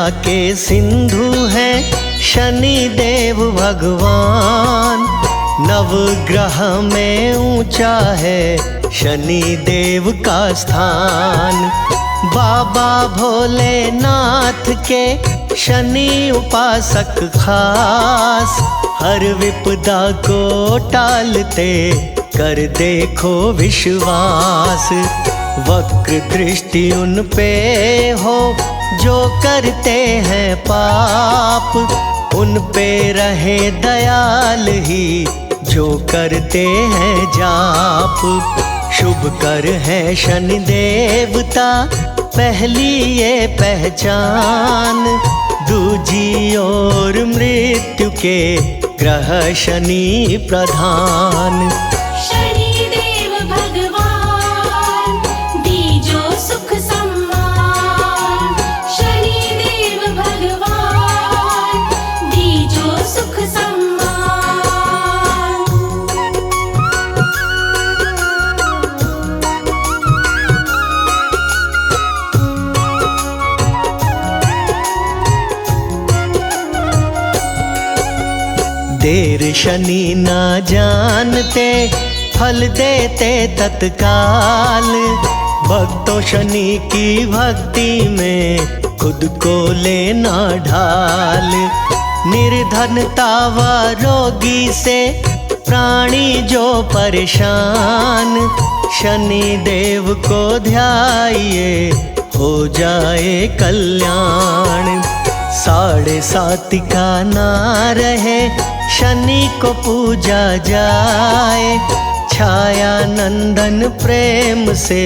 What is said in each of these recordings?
के सिंधु हैं शनि देव भगवान। नवग्रह में ऊंचा है शनि देव का स्थान। बाबा भोलेनाथ के शनि उपासक खास, हर विपदा को टालते कर देखो विश्वास। वक्र दृष्टि उन पे हो जो करते हैं पाप, उन पे रहे दयाल ही जो करते हैं जाप। शुभ कर है शनि देवता पहली ये पहचान। दूजी ओर मृत्यु के ग्रह शनि प्रधान। शनि देव भगवान दीजो सुख सम्मान। शनि देव भगवान दीजो सुख सम्मान। देर शनि ना जानते फल देते तत्काल। भक्तों शनि की भक्ति में खुद को लेना ढाल। निर्धनता व रोगी से प्राणी जो परेशान, शनि देव को ध्याइए हो जाए कल्याण। 7.5 का ना रहे शनि को पूजा जाए। छाया नंदन प्रेम से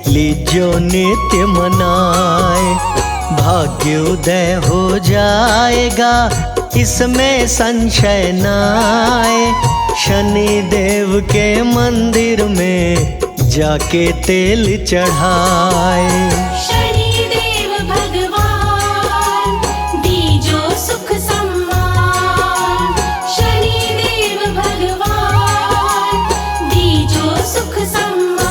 लीजो नित्य मनाए। भाग्य उदय हो जाएगा इसमें संशय नाए। शनि देव के मंदिर में जाके तेल चढ़ाए। शनि देव भगवान दीजो सुख सम्मान। शनि देव भगवान दीजो सुख सम्मान।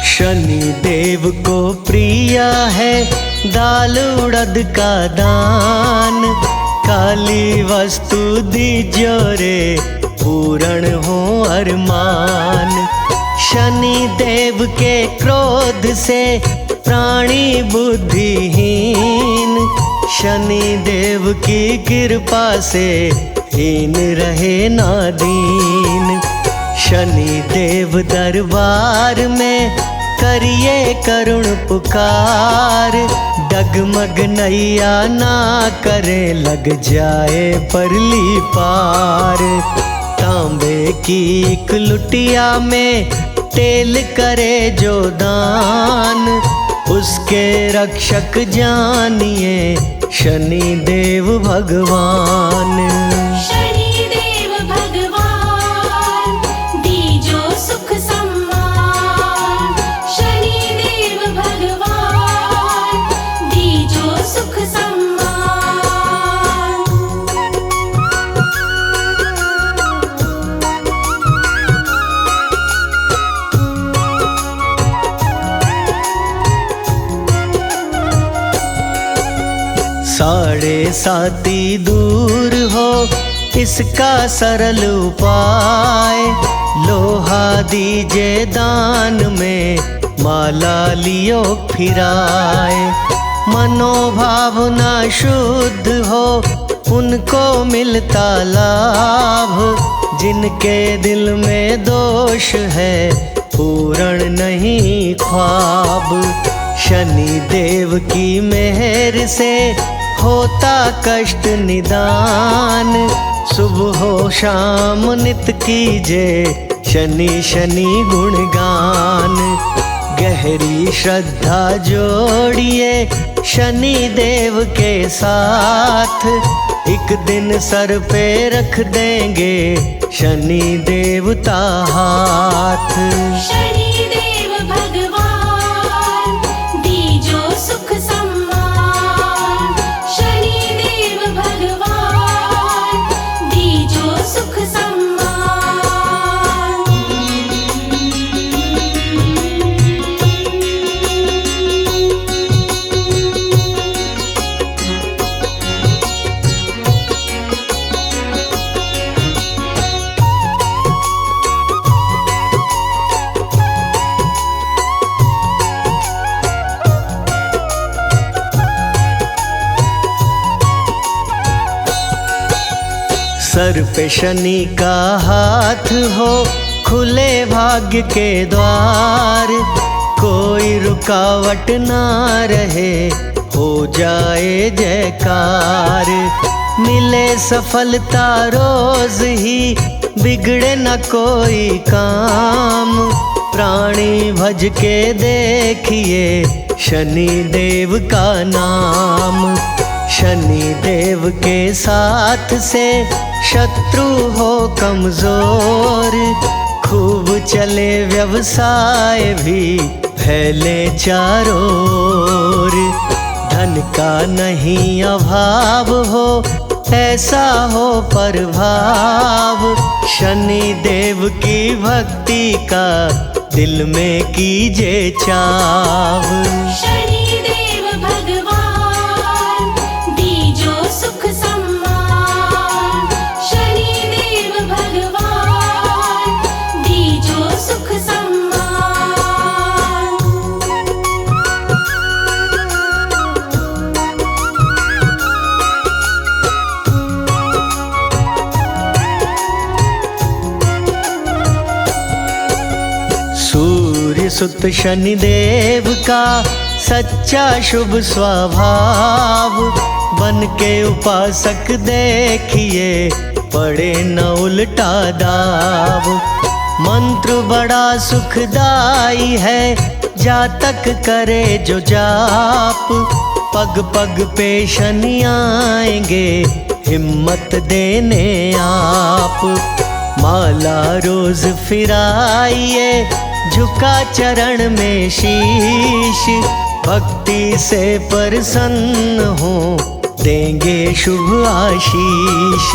शनि देव को प्रिय है दाल उड़द का दान। काली वस्तु दीजो रे पूर्ण हो अरमान। शनि देव के क्रोध से प्राणी बुद्धिहीन। शनि देव की कृपा से हीन रहे नादीन। शनि देव दरबार में करिए करुण पुकार। डगमग नैया ना करे लग जाए परली पार। तांबे की एक लुटिया में तेल करे जो दान, उसके रक्षक जानिए शनि देव भगवान। शनि देव भगवान दीजो सुख सम्मान। शनि देव भगवान दीजो सुख सम्मान। साढ़े साती दूर हो इसका सरल उपाय। लोहा दीजे दान में माला लियो फिराए। मनोभावना शुद्ध हो उनको मिलता लाभ। जिनके दिल में दोष है पूर्ण नहीं ख्वाब। शनि देव की मेहर से होता कष्ट निदान। सुबह हो शाम नित कीजे शनि शनि गुणगान। गहरी श्रद्धा जोड़िए शनि देव के साथ। एक दिन सर पे रख देंगे शनि देवता हाथ। शनि देव भगवान दीजो सुख सम्मान। शनि देव भगवान दीजो सुख सम्मान। सर पे शनि का हाथ हो, खुले भाग्य के द्वार। कोई रुकावट ना रहे, हो जाए जयकार। मिले सफलता रोज ही, बिगड़े न कोई काम। प्राणी भज के देखिए शनि देव का नाम। शनि देव के साथ से शत्रु हो कमजोर। खूब चले व्यवसाय भी, फैले चारों ओर। धन का नहीं अभाव हो, ऐसा हो प्रभाव। शनि देव की भक्ति का दिल में कीजे चाव। शनि देव भगवान दीजो सुख सम्मान। शनि देव भगवान दीजो सुख सम्मान। सूर्य सुत शनि देव का सच्चा शुभ स्वभाव। बन के उपासक देखिए, पड़े न उल्टा दाव। मंत्र बड़ा सुखदाई है, जातक करे जो जाप। पग पग पे शनि आएंगे, हिम्मत देने आप। माला रोज फिराइए, झुका चरण में शीश। भक्ति से प्रसन्न हो, देंगे शुभ आशीष।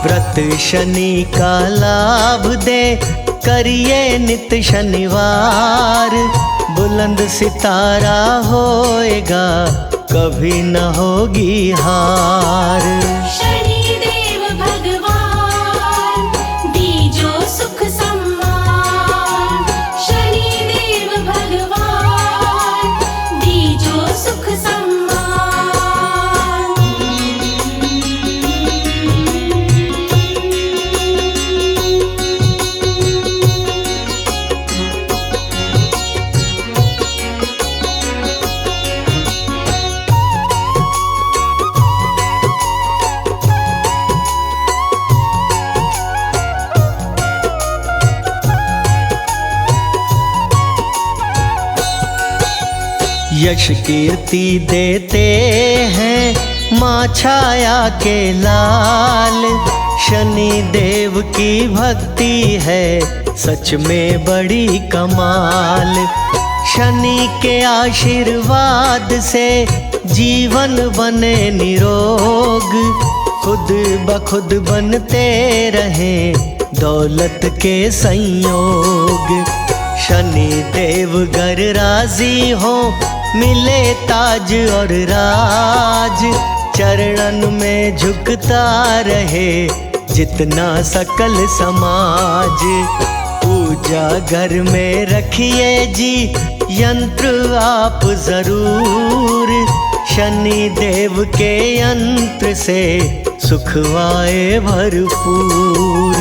व्रत शनि का लाभ दे, करिए नित शनिवार। बुलंद सितारा होएगा, कभी न होगी हार। शनि देव भगवान दीजो सुख सम्मान। शनि देव भगवान दीजो सुख सम्मान। यश कीर्ति देते हैं माँ छाया के लाल। शनि देव की भक्ति है, सच में बड़ी कमाल। शनि के आशीर्वाद से जीवन बने निरोग। खुद बखुद बनते रहे दौलत के संयोग। शनि देव गर राजी हो, मिले ताज और राज। चरणन में झुकता रहे जितना सकल समाज। पूजा घर में रखिए जी, यंत्र आप जरूर। शनि देव के यंत्र से सुखवाए भरपूर।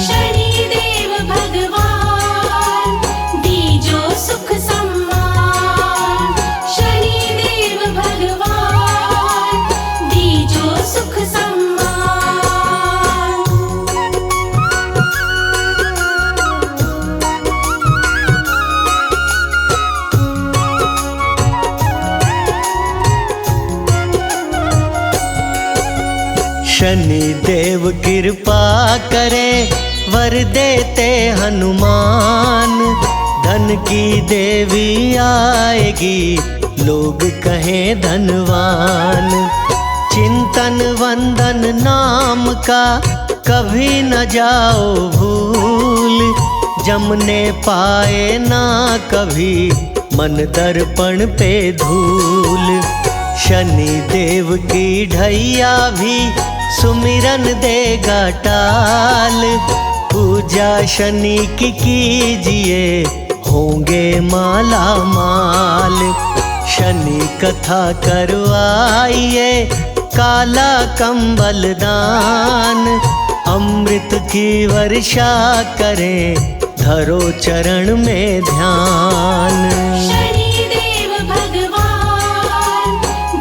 शनि देव भगवान दीजो सुख सम्मान। शनि देव भगवान दीजो सुख सम्मान। करे वर देते हनुमान। धन की देवी आएगी लोग कहें धनवान। चिंतन वंदन नाम का कभी न जाओ भूल। जमने पाए ना कभी मन दर्पण पे धूल। शनि देव की ढैया भी सुमिरन देगा टाल। पूजा शनि की कीजिए होंगे माला माल। शनि कथा करवाइए काला कंबल दान। अमृत की वर्षा करें धरो चरण में ध्यान। शनिदेव भगवान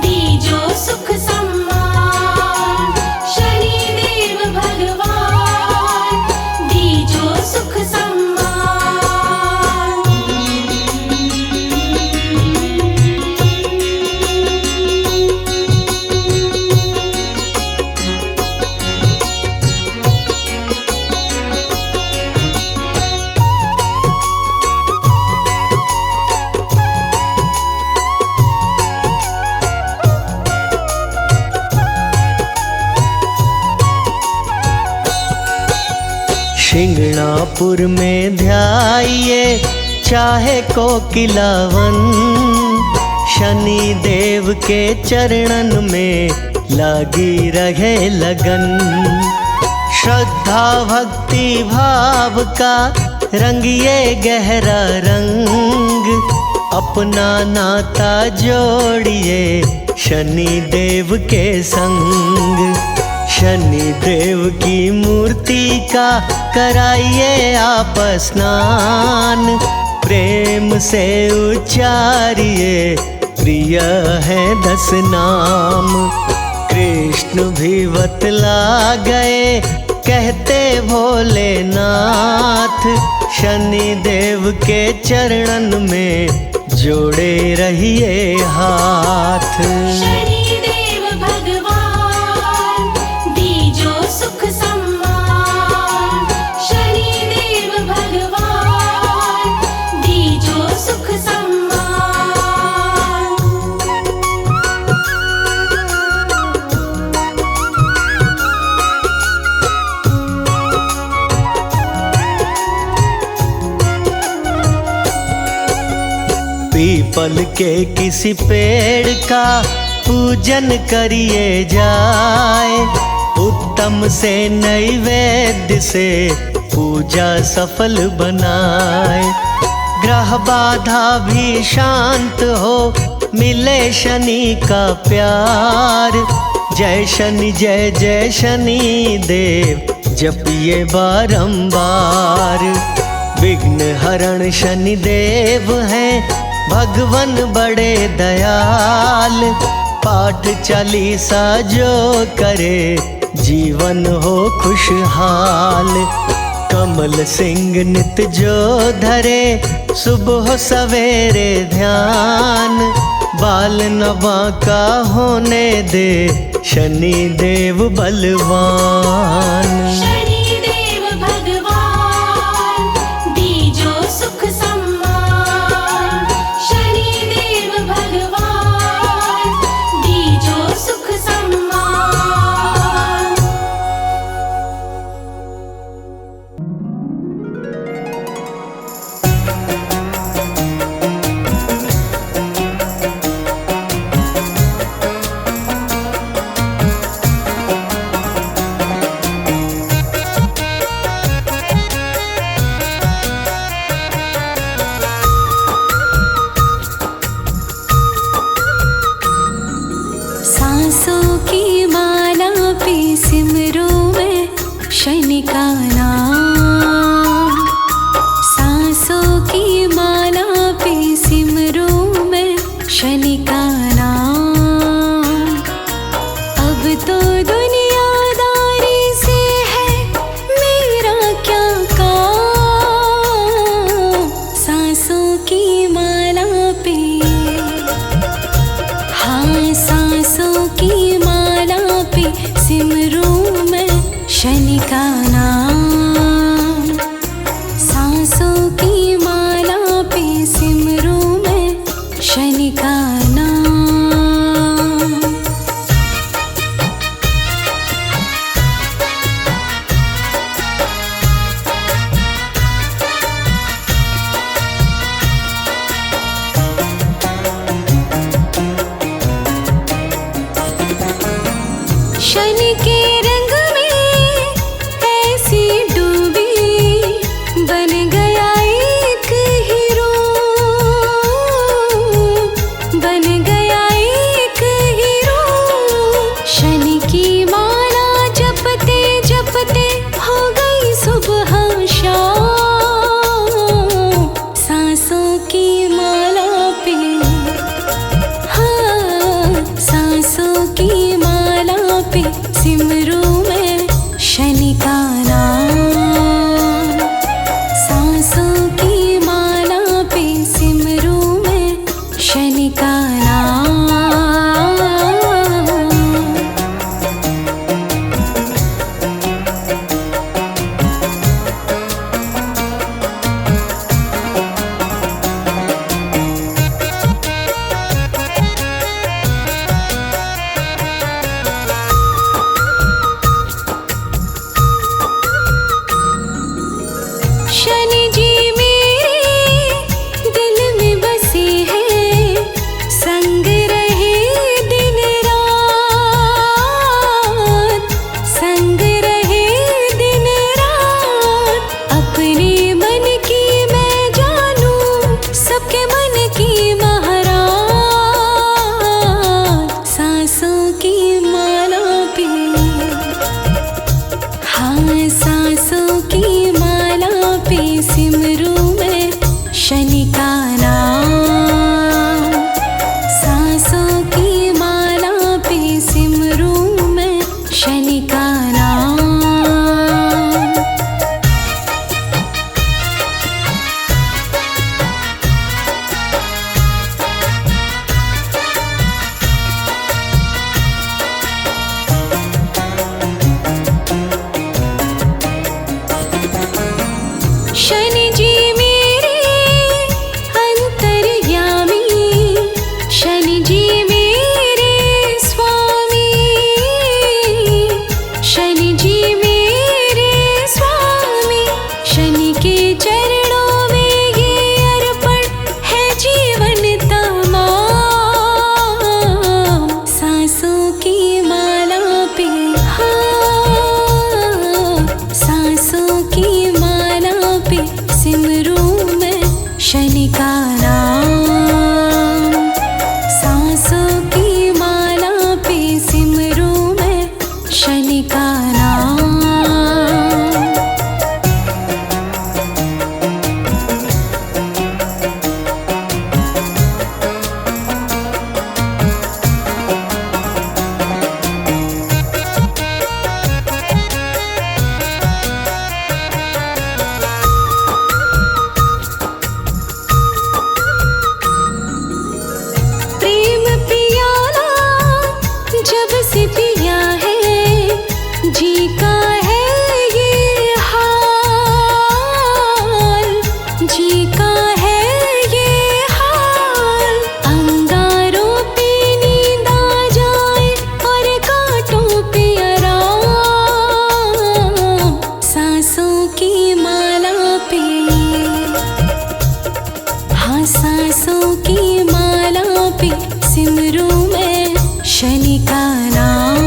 दीजो सुख सम्मान। शनिदेव भगवान दीजो सुख सम्मान। शिंगणापुर में ध्याइए चाहे कोकिलावन। शनि देव के चरणन में लगी रहे लगन। श्रद्धा भक्ति भाव का रंगिए गहरा रंग। अपना नाता जोड़िए शनि देव के संग। शनि देव की मूर्ति का कराइए आप स्नान। प्रेम से उच्चारिए प्रिय है 10 नाम। कृष्ण भी बतला गए कहते भोलेनाथ। शनि देव के चरणन में जोड़े रहिए हाथ। शनिदेव भगवान दीजो सुख सम्मान। शनिदेव भगवान दीजो सुख सम्मान। पीपल के किसी पेड़ का पूजन करिए जाए। उत्तम से नैवेद्य से पूजा सफल बनाए। ग्रह बाधा भी शांत हो मिले शनि का प्यार। जय शनि जय जय शनि देव जपिए बारंबार। विघ्न हरण शनि देव हैं भगवन बड़े दयाल। पाठ चालीसा जो करे जीवन हो खुशहाल। कमल सिंह नित जो धरे सुबह सवेरे ध्यान। बाल नवा का होने दे शनि देव बलवान। शनिदेव भगवान दीजो सुख सम्मान। शनिदेव भगवान दीजो सुख सम्मान। शाम सांसों की माला पे, हाँ सांसों की माला पे सिमरू मैं शनि का नाम। सांसों की माला पे सिमरू मैं शनि का नाम। शनि जी मेरे दिल में बसे हैं, संग रहे दिन रात, संग रहे दिन रात। अपने मन की मैं जानूं, सबके मन की महाराज। सांसों की माला पे, हाँ सांसों की माला पे सिमरू मैं शनि का नाम। सांसों की माला पे सिमरू मैं शनि का नाम। शनि जी मेरे अंतर्यामी, शनि जी मेरे स्वामी, शनि जी मेरे स्वामी। शनि के चरणों में ये अर्पण है जीवन तमाम। सांसों की माला पे, हाँ सांसों की माला पे सिमरू मैं शनि का नाम। सांसों की माला पे सिमरू मैं शनि का नाम। प्रेम पियाला जब से पिया है, जी का है ये हाल, जी का है ये हाल। अंगारों पे नींद आ जाए और कांटों पे आराम। सांसों की माला पे, हाँ सांसों की माला पे सिमरू मैं शनि का नाम।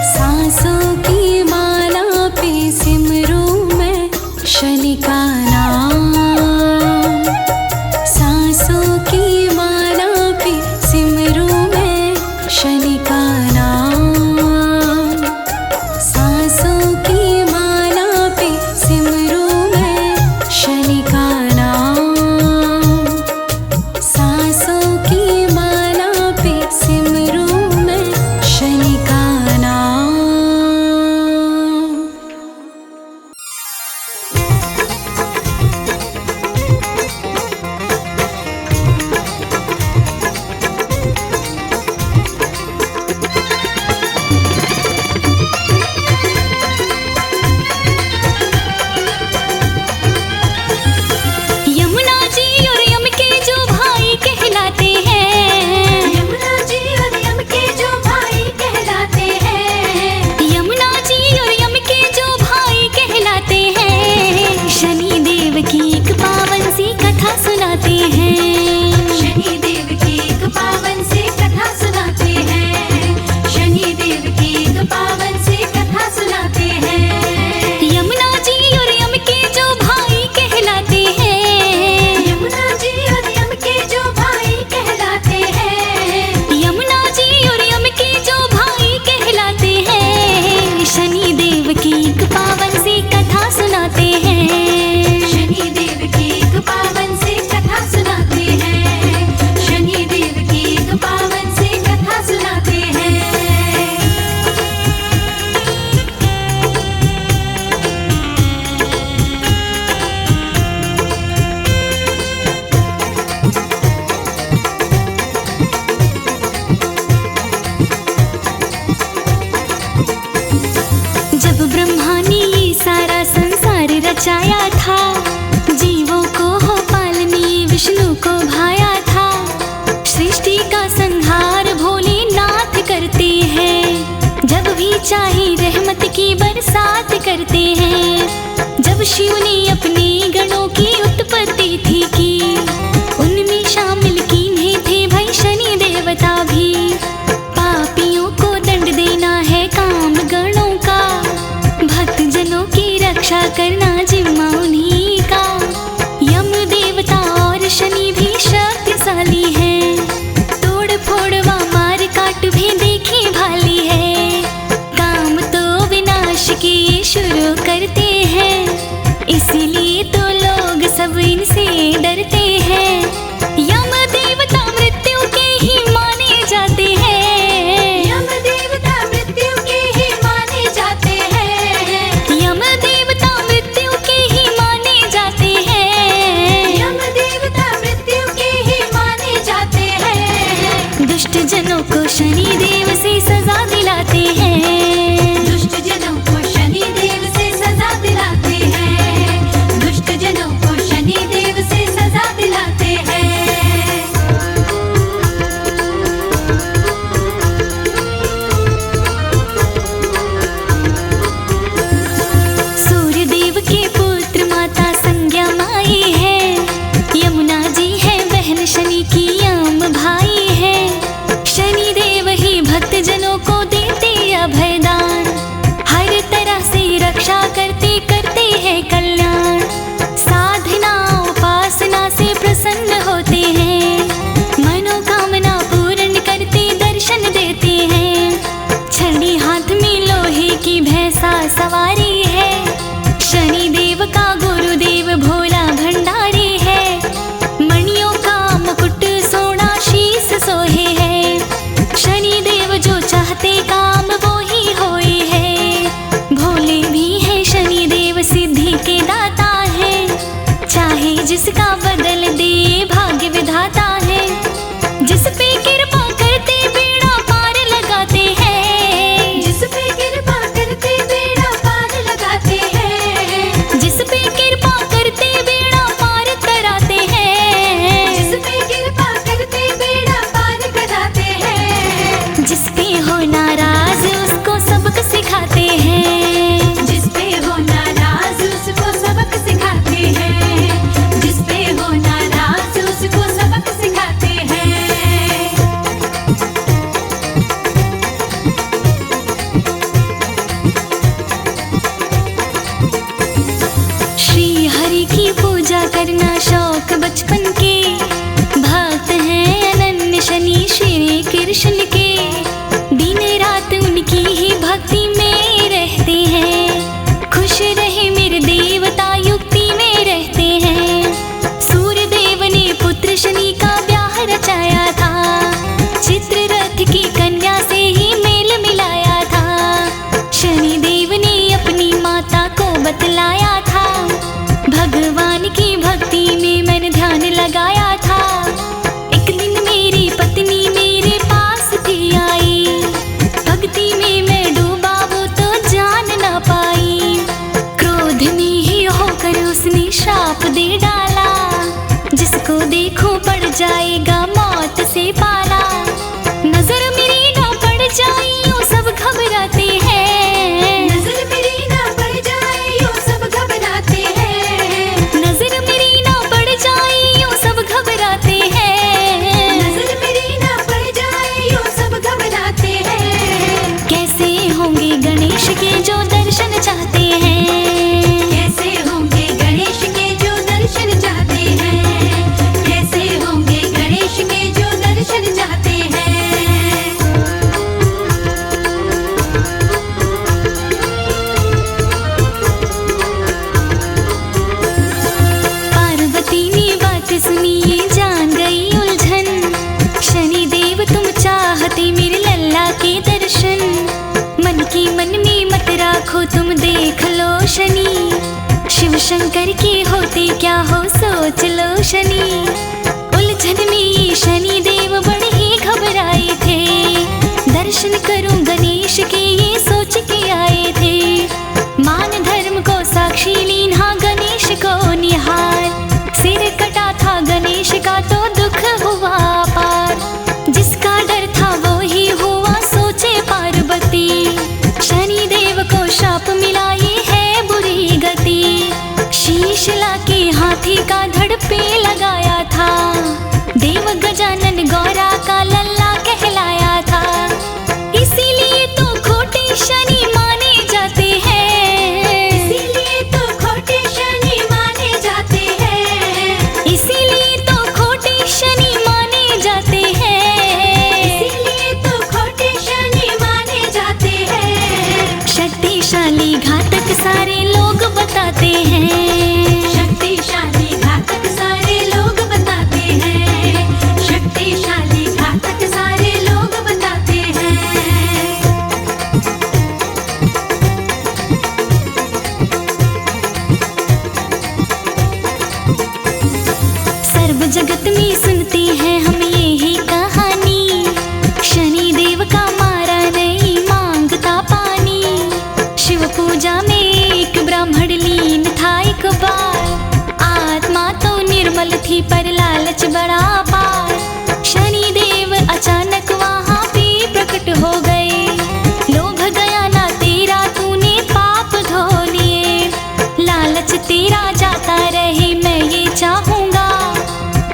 सांसों की माला पे सिमरू मैं शनि का नाम। सांसों की माला पे सिमरू मैं शनि का नाम। सांसों की माला पे सिमरू मैं शनि का नाम। चाहे रहमत की बरसात करते हैं। जब शिव ने अपने गणों की उत्पत्ति थी की, उनमें शामिल किन्हीं थे भाई शनि देवता भी। पापियों को दंड देना है काम गणों का, भक्त जनों की रक्षा करना जिम्मा उन्हीं का। यम देवता और शनि भी शक्तिशाली हैं, तोड़ फोड़ व मार काट भी देखी भाली है। काम तो विनाश के ये शुरू करते हैं, इसीलिए तो लोग सब इनसे डरते हैं। यम देवता मृत्यु के ही माने जाते हैं, यम देवता मृत्यु के ही माने जाते हैं, यम देवता मृत्यु के ही माने जाते हैं, यम देवता मृत्यु के ही माने जाते हैं। दुष्ट जनों को शनि देव से सजा दिलाते हैं, दुष्ट जनों को शनि देव से सजा दिलाते हैं, दुष्ट जनों को शनि देव से सजा दिलाते हैं। सूर्य देव के पुत्र माता संज्ञा माई है, यमुना जी है बहन शनि की यम भाई है। शनि देव ही भक्त जनों को देते अभयदान, हर तरह से रक्षा करते करते हैं कल्याण। साधना उपासना से प्रसन्न होते हैं, मनोकामना पूर्ण करते दर्शन देते हैं। छड़ी हाथ में लोहे की भैंसा सवारी है, शनि देव का गुरुदेव भोला भंडारी है। मणियों का मुकुट सोना शीस सोहे है, शनि देव जो चाहते काम वो ही होए है। भोले भी है शनि देव सिद्धि के दाता है, चाहे जिसका बदल दे भाग्य विधाता है। जिस पे कृपा करते बेड़ा पार लगाते हैं, जिस पे कृपा करते बेड़ा पार लगाते हैं, जिस पे कृपा करते बेड़ा पार कराते हैं, जिस पे कृपा करते बेड़ा पार कराते हैं, जिस पे हो नाराज उसको सबक सिखाते हैं, जिस पे हो नाराज उसको सबक सिखाते हैं, जिस पे हो नाराज उसको सबक सिखाते हैं। श्री हरि की पूजा करना शौक बचपन के, भक्त हैं अनन्य शनि श्री कृष्ण के। दिन रात उनकी ही भक्ति में रहते हैं, खुश रहे मेरे देवता युक्ति में रहते हैं। सूर्य देव ने पुत्र शनि का ब्याह रचाया था, चित्ररथ की कन्या से ही मेल मिलाया था। शनि देव ने अपनी माता को बतलाया था, भगवान की भक्ति में मैंने ध्यान लगाया था। एक दिन मेरी पत्नी मेरे पास थी आई, भक्ति में मैं डूबा वो तो जान ना पाई। क्रोध में ही होकर उसने श्राप दे डाला, जिसको देखो पड़ जाएगा मौत से पाला। नजर मेरी ना पड़ जाए यूं सब घबराते हैं, नजर मेरी ना पड़ जाए यूं सब घबराते हैं, नजर मेरी ना पड़ जाए यूं सब घबराते हैं, नजर मेरी ना पड़ जाए यूं सब घबराते हैं। कैसे होंगे गणेश के जो दर्शन चाहते हैं, कैसे होंगे गणेश के जो दर्शन चाहते हैं, कैसे होंगे गणेश के जो दर्शन चाहते हैं। पार्वती ने बात सुनी ये जान गई उलझन, शनि देव तुम चाहते मेरे लल्ला के दर्शन। मन की मन में मत राखो तुम देख लो शनि, शिव शंकर के होते क्या हो सोच लो शनि। उलझन में ये शनि देव बड़े ही घबराए थे, दर्शन करूं गणेश के ये सोच के आए थे। मान धर्म को साक्षी लीन्हा गणेश को निहार, सिर कटा था गणेश का तो दुख हुआ पार। जिसका डर था वो ही हुआ सोचे पार्वती, शनि हाथी का धड़ पे लगाया था। देव गजानन गौरा का लल्ला कहलाया था। इसीलिए तो खोटे शनि माने जाते हैं। इसीलिए तो खोटे शनि माने जाते हैं। इसीलिए तो खोटे शनि माने जाते हैं। इसीलिए तो खोटे शनि माने जाते हैं। शक्तिशाली घातक सारे लोग बताते हैं। शक्तिशाली घातक सारे लोग बताते हैं। शक्तिशाली घातक सारे लोग बताते हैं। सर्व जगत में सुनते हैं हम यही कहानी। शनि देव का मारा नहीं मांगता पानी। शिव पूजा में एक ब्राह्मण लीन था एक बार। आत्मा तो निर्मल थी पर लालच बड़ा पार। शनि देव अचानक वहाँ पे प्रकट हो गए। लोभ गया ना तेरा तूने पाप धो लिए। लालच तेरा जाता रहे मैं ये चाहूँगा।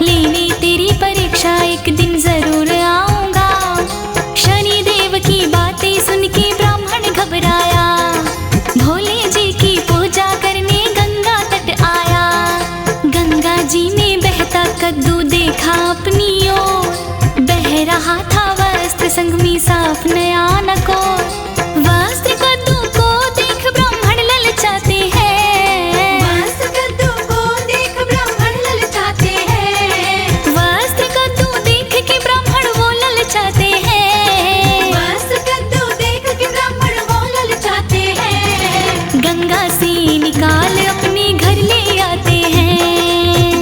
लेने तेरी परीक्षा एक दिन जरूर आऊँगा। शनि देव की बातें सुन के ब्राह्मण घबराया। भोले जी की पूजा करने गंगा तट आया। गंगा जी में बहता कद्दू देखा अपनी ओर। बह रहा था वस्त्र संग में साफ नया नकोर। वस्त्र कद्दू को देख ब्राह्मण ललचाते हैं। वस्त्र कद्दू को देख ब्राह्मण ललचाते हैं। वस्त्र कद्दू देख के ब्राह्मण वो ललचाते हैं। वस्त्र कद्दू देख के ब्राह्मण वो ललचाते हैं। गंगा से निकाल अपने घर ले आते हैं।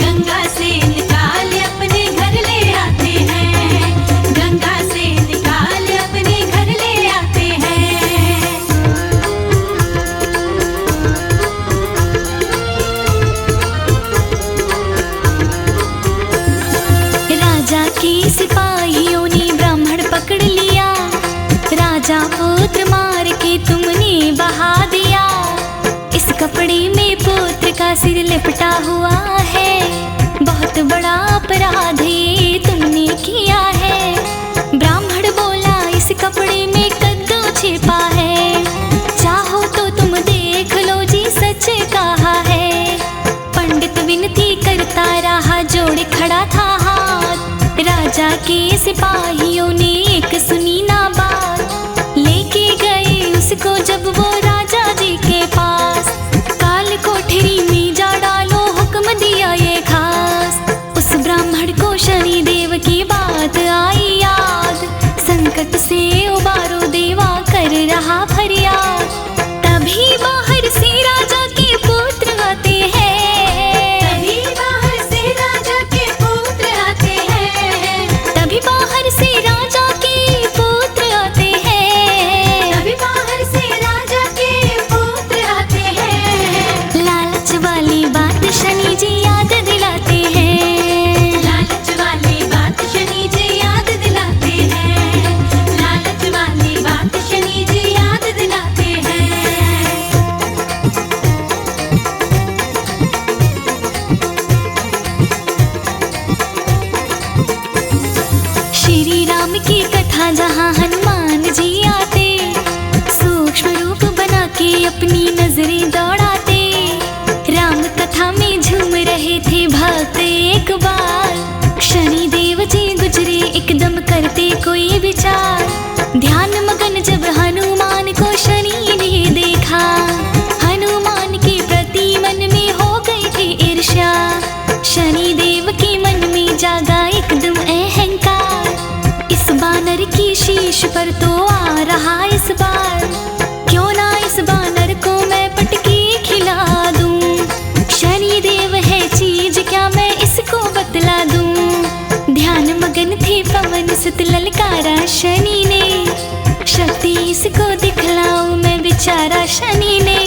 गंगा से निकाल अपने घर ले आते हैं। गंगा से निकाल अपने घर ले आते हैं। राजा के सिपाहियों ने ब्राह्मण पकड़ लिया। राजा पुत्र मार के तुमने बहा दिया। इस कपड़े में पुत्र का सिर लिपटा हुआ है। बहुत बड़ा अपराध ये तुमने किया है। ब्राह्मण बोला इस कपड़े में कद्दू छिपा है। चाहो तो तुम देख लो जी सच कहा है। पंडित विनती करता रहा जोड़ खड़ा था हाथ। राजा के सिपाहियों ने एक सुनी ना बात। लेके गए उसको जब वो राजा जी के पास। काल कोठरी में जा डालो हुक्म दिया ये खास। उस ब्राह्मण को शनि देव की बात आई याद। संकट से उबारो देवा कर रहा फरियाद। तभी बाहर से राजा के पुत्र आते हैं। तभी बाहर से राजा के पुत्र आते हैं। तभी बाहर से राजा के पुत्र आते हैं। तभी बाहर से राजा के पुत्र आते हैं। लालच वाली बात शनि जी याद दिलाते हैं। लालच वाली बात शनि जी याद दिलाते हैं। लालच वाली बात शनि जी याद दिलाते हैं। श्री राम की कथा जहाँ हनुमान जी आते। सूक्ष्म रूप बना के अपनी नजरें दौड़ाते। राम कथा में झूम रहे थे भक्त एक बार। शनि देव जी गुजरे एकदम करते कोई विचार। ध्यान मगन जब हनुमान को शनि ने देखा। हनुमान के प्रति मन में हो गई थी ईर्ष्या। शनि देव के मन में जागा एकदम अहंकार। इस बानर की शीश पर तो आ रहा इस बार। क्यों ना इस बानर को मैं पटकी खिला दूं। शनि देव है चीज क्या मैं इसको बतला दूं। ध्यान मगन थे पवन सुत ललकारा शनि ने। शक्ति इसको दिखलाऊं मैं बेचारा शनि ने।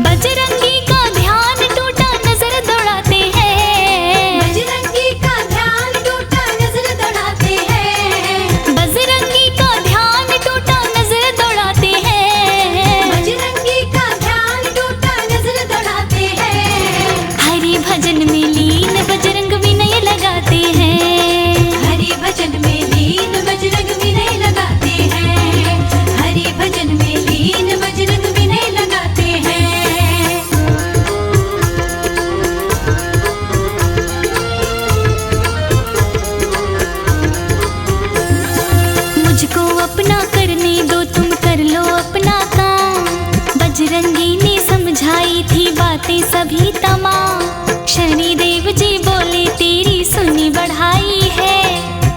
बजरंगी का ध्यान टूटा नजर दौड़ाते हैं। बजरंगी का ध्यान टूटा नजर दौड़ाते हैं। बजरंगी का ध्यान टूटा नजर दौड़ाते हैं। बजरंगी का ध्यान टूटा नजर दौड़ाते हैं। हरि भजन में समझी बातें सभी तमाम। शनिदेव जी बोले तेरी सुनी बढ़ाई है,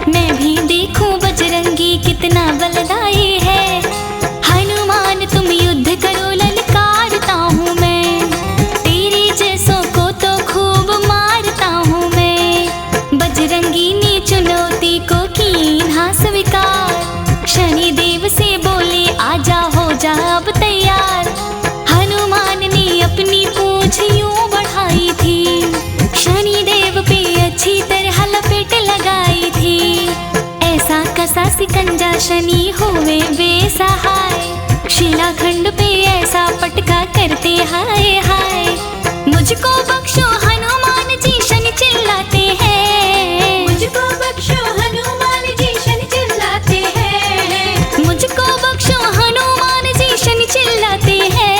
मैं भी देखूं बजरंगी कितना बलदाई है। हनुमान तुम युद्ध करो ललकारता हूँ मैं, तेरे जैसों को तो खूब मारता हूँ मैं। बजरंगी ने चुनौती को की ना स्वीकार, शनिदेव से बोले आजा हो जा अब तैयार। हनुमान ने अपनी पूंछ यूं बढ़ाई थी, शनिदेव पे अच्छी तरह लपेट लगाई थी। ऐसा कसा सिकंजा शनि हुए बेसहाय, शिलाखंड पे ऐसा पटका करते हाय हाय। मुझको बख्शो हनुमान जी शनि चिल्लाते हैं, मुझको बख्शो हनुमान जी शनि चिल्लाते हैं, मुझको बख्शो हनुमान जी शनि चिल्लाते हैं,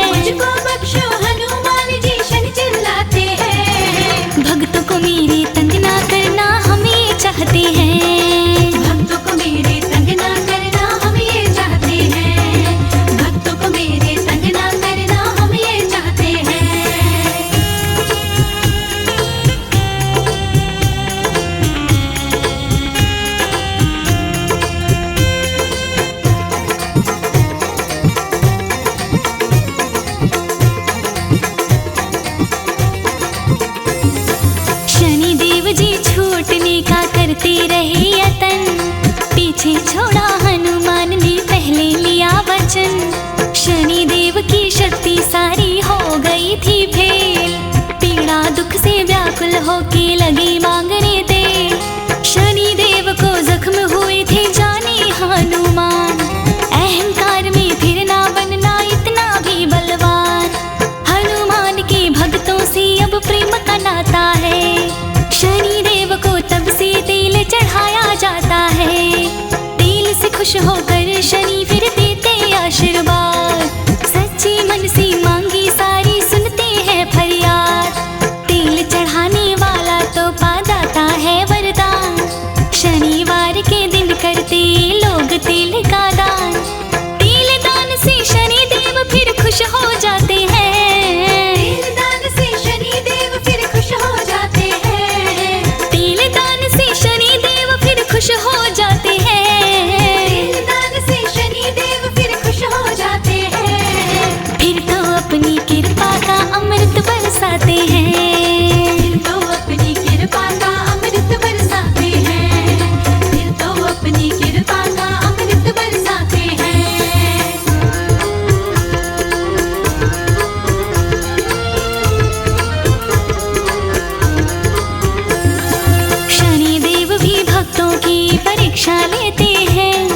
मुझको बख्शो हनुमान जी शनि चिल्लाते हैं। भक्तों को मेरे तंग ना करना हम ये चाहते हैं, भक्तों को मेरे तंग ना करना हम ये चाहते हैं, भक्तों को मेरे तंग ना करना हम ये चाहते हैं। शनिदेव जी छूटने का करते रहे यतन, पीछे छोड़ा हनुमान ने पहले लिया वचन। शनिदेव की शक्ति सारी हो गई थी फेल, पीड़ा दुख से व्याकुल होके लगी मांगने दे। शनिदेव को जख्म हुए थे जाने हनुमान, अहंकार में फिर ना बनना इतना भी बलवान। हनुमान के भक्तों से अब प्रेम का नाता है, शनिदेव को तब से तेल चढ़ाया जाता है। तेल से खुश होकर शनि फिर देते आशीर्वाद, सच्ची मन से मांगी सारी सुनते हैं फरियाद। तेल चढ़ाने वाला तो पा जाता है वरदान, शनिवार के दिन करते लोग तेल का दान। तेल दान से शनिदेव फिर खुश हो जाते हैं, तेल दान से शनिदेव फिर खुश हो जाते हैं, तेल दान से शनिदेव फिर खुश हो जाते हैं, तेल दान से शनिदेव फिर खुश हो जाते हैं। फिर तो अपनी कृपा का अमृत बरसाते हैं, फिर तो अपनी कृपा का अमृत बरसाते हैं, फिर तो अपनी कृपा का अमृत बरसाते हैं। शनिदेव भी भक्तों की परीक्षा लेते हैं,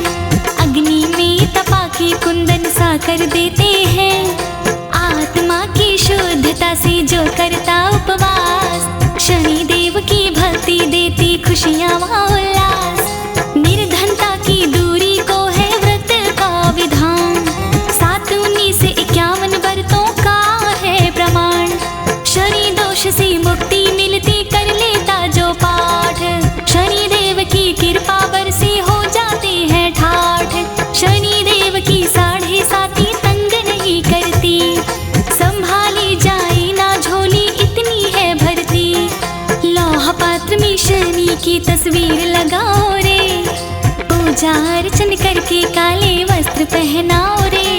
अग्नि में तपा के कुंदन सा कर देते हैं। आत्मा की शुद्धता से जो करता उपवास, शनिदेव की भक्ति देती खुशियाँ व उल्लास। निर्धनता की दूरी को है व्रत का विधान, 7-19-51 व्रतों का है प्रमाण। शनि दोष से मुक्ति मिलती कर लेता जो पाठ, शनिदेव की कृपा बरसे हो जाते हैं ठाठ। शनिदेव की 7.5 तंग नहीं करती, संभाली जाए ना झोली इतनी है भरती। लौह पात्र में शनि की तस्वीर लगाओ रे, पूजा अर्चन करके काले वस्त्र पहनाओ रे।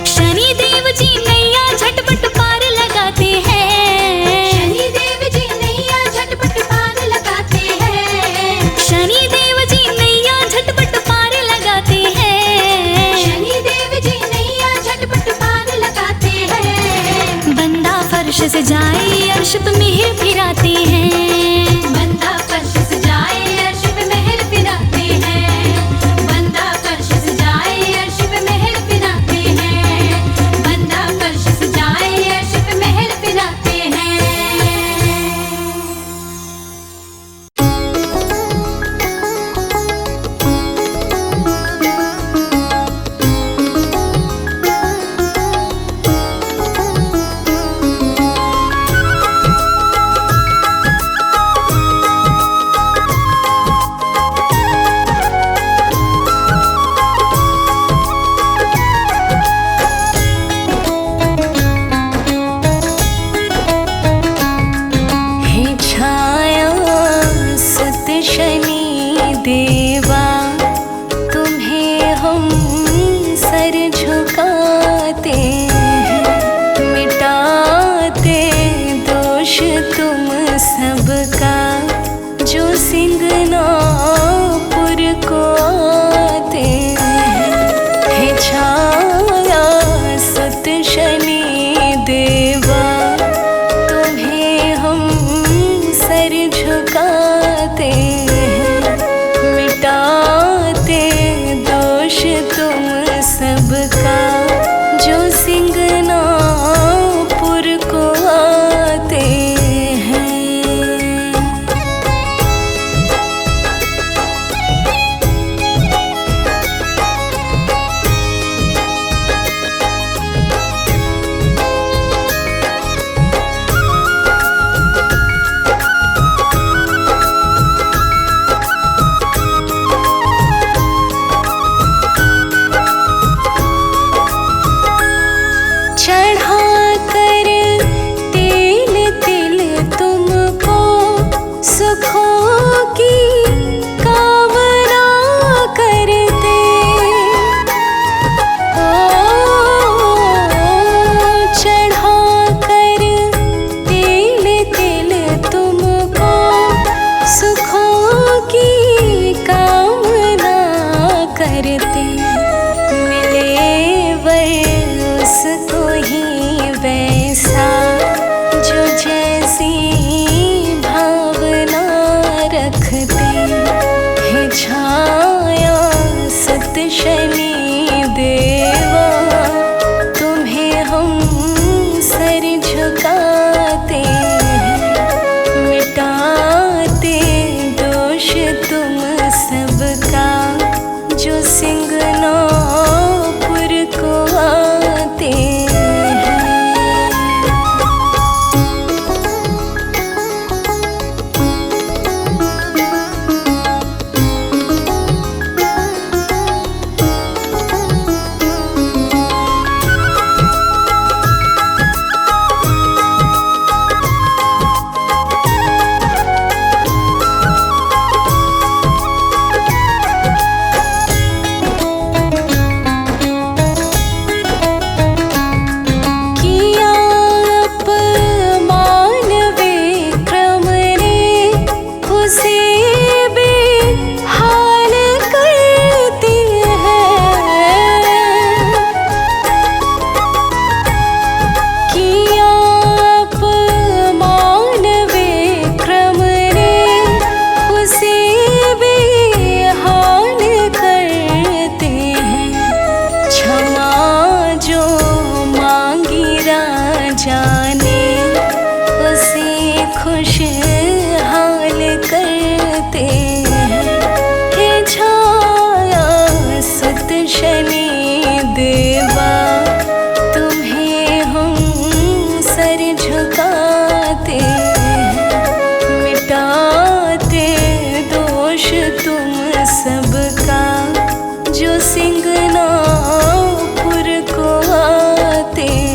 शनिदेव जी नैया झटपट पार लगाते हैं, शनिदेव जी नैया झटपट पार लगाते हैं, शनिदेव जी नैया झटपट पार लगाते हैं, शनिदेव जी नैया झटपट पार लगाते हैं। बंदा फर्श से जाए अर्श पे मेहर फिराते हैं, बंदा फर्श से जाए अर्श पे महल फिराते हैं, बंदा फर्श से जाए अर्श पे महल फिराते हैं, बंदा फर्श से जाए अर्श पे महल फिराते हैं। झुकाते हैं, मिटाते दोष तुम सबका, जो सिंगनापुर को आते हैं। खुशहाल करते हैं, हे छाया सुत शनि देवा, तुम्हें हम सर झुकाते हैं, मिटाते दोष तुम सबका, जो सिंगनापुर को आते हैं।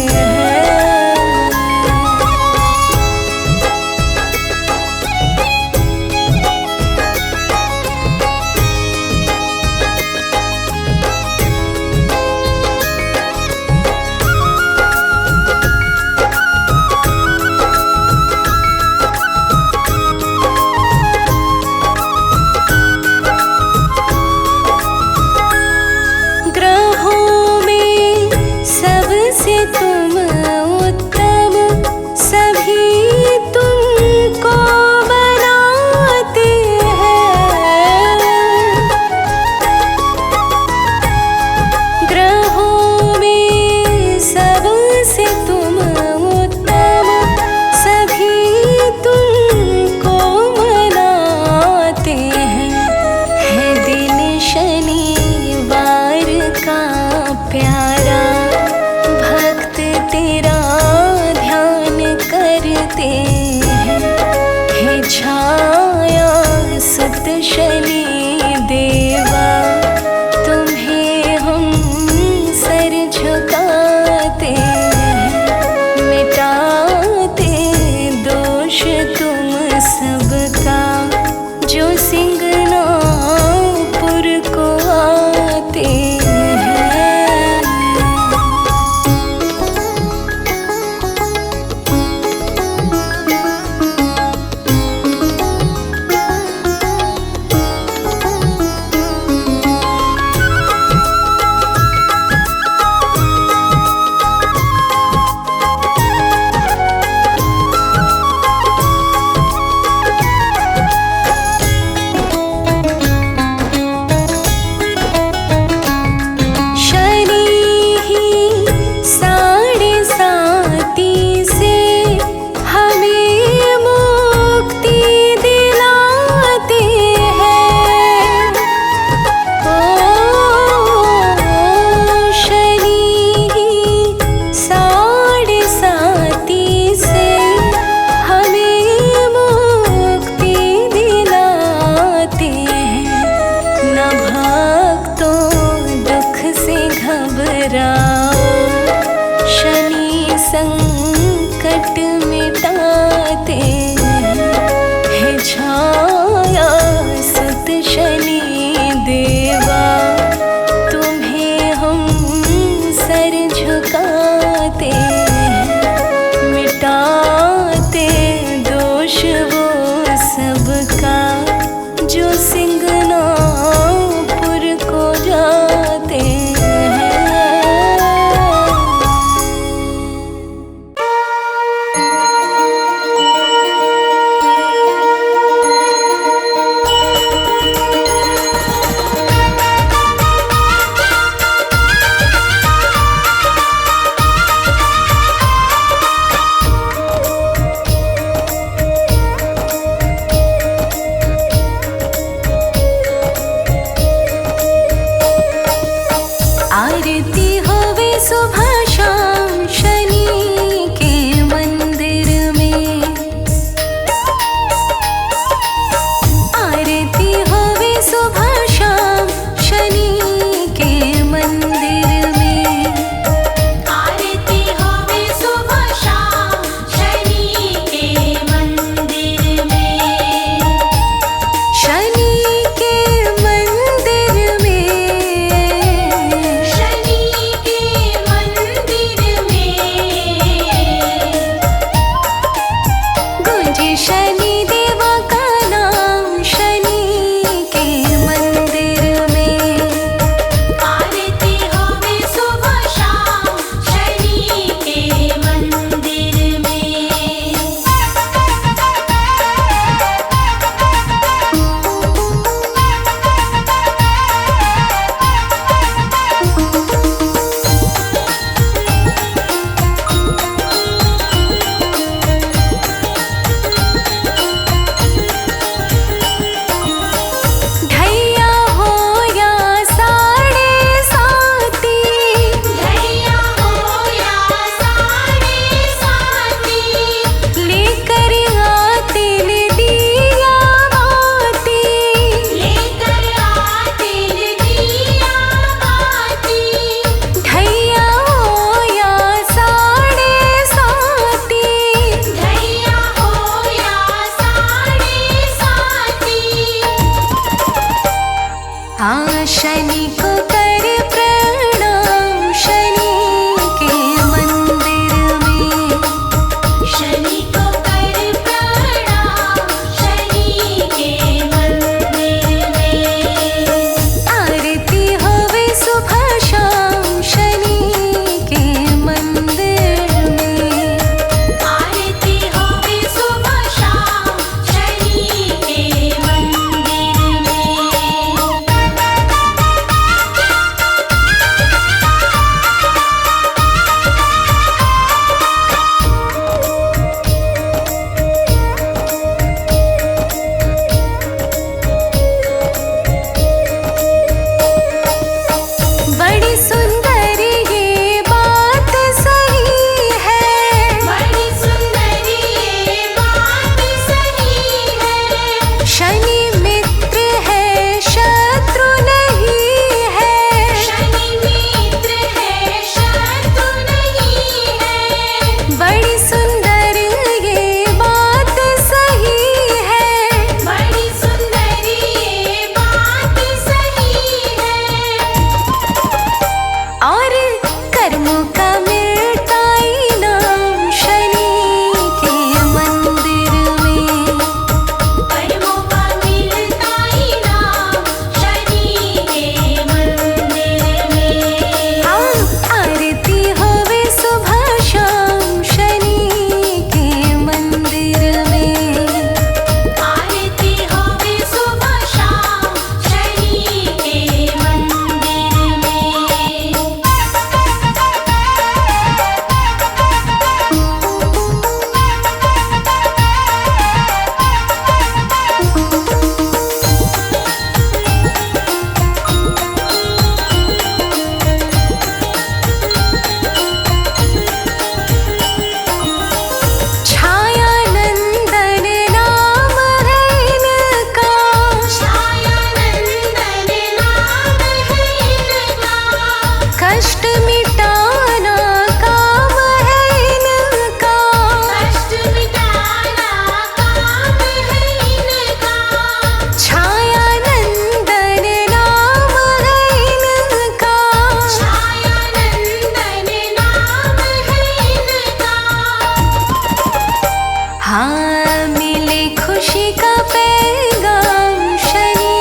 हाँ मिले खुशी का पैगाम शनि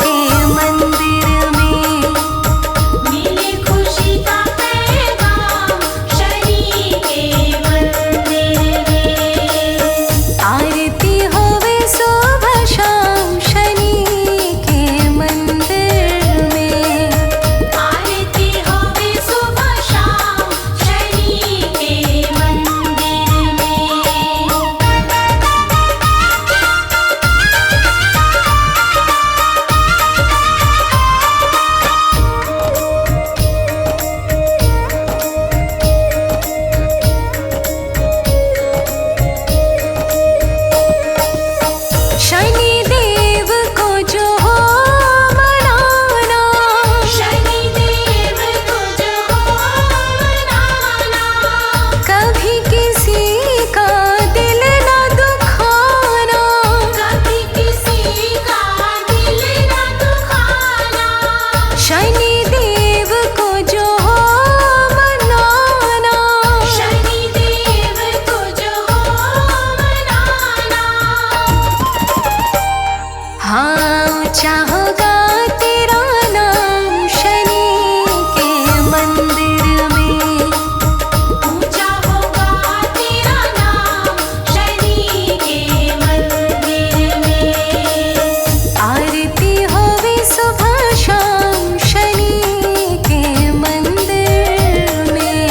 के मंदिर में। मिले खुशी का पैगाम शनि के मंदिर में। आरती होवे सुबह शाम शनि के मंदिर में। आरती होवे सुबह शाम शनि के मंदिर में। शनि देव को जो हो मनाना, शनि देव को जो हो मनाना। कभी किसी का दिल न दुखाना। कभी किसी का दिल न दुखाना। शनि देव को जो हो मनाना, शनि देव को जो हो मनाना। हाँ ऊंचा होगा तेरा नाम शनि के मंदिर में। ऊंचा होगा तेरा नाम शनि के मंदिर में। आरती होवे सुबह शाम शनि के मंदिर में।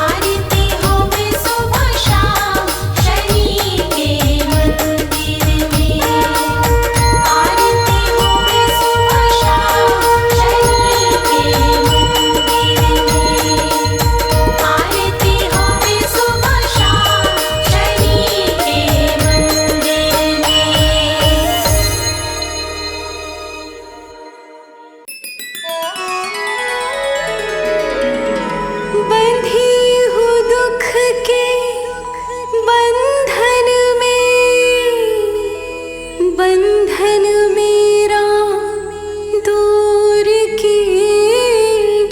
आरती होवे सुबह शाम शनि के मंदिर में। आरती होवे सुबह शाम शनि के मंदिर में। आरती होवे सुबह शाम शनि के मंदिर में। बंधी हूँ दुख के बंधन में। बंधन मेरा दूर कीजिए।